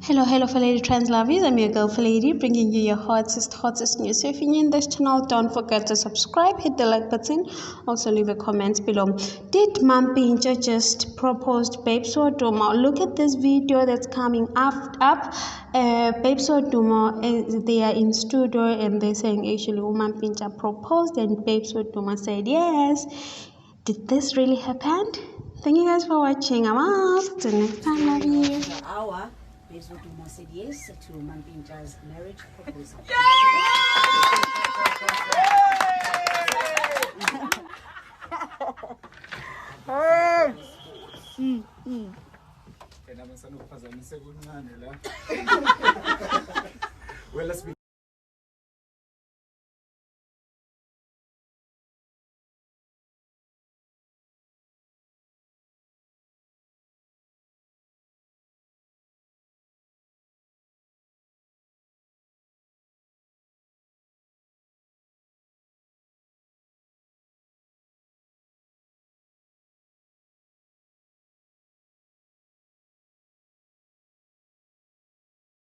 Hello, Falady Trans Lovies. I'm your girl Falady, bringing you your hottest news. So if you're new in this channel, don't forget to subscribe, hit the like button, also leave a comment below. Did Mampintsha just proposed Babes Wodumo? Look at this video that's coming up. Babes Wodumo, they are in studio and they're saying actually Mampintsha proposed and Babes Wodumo said yes. Did this really happen? Thank you guys for watching. I'm out. Till next time, love you. Babes Wodumo said yes to Mampintsha's marriage proposal. Well, let's be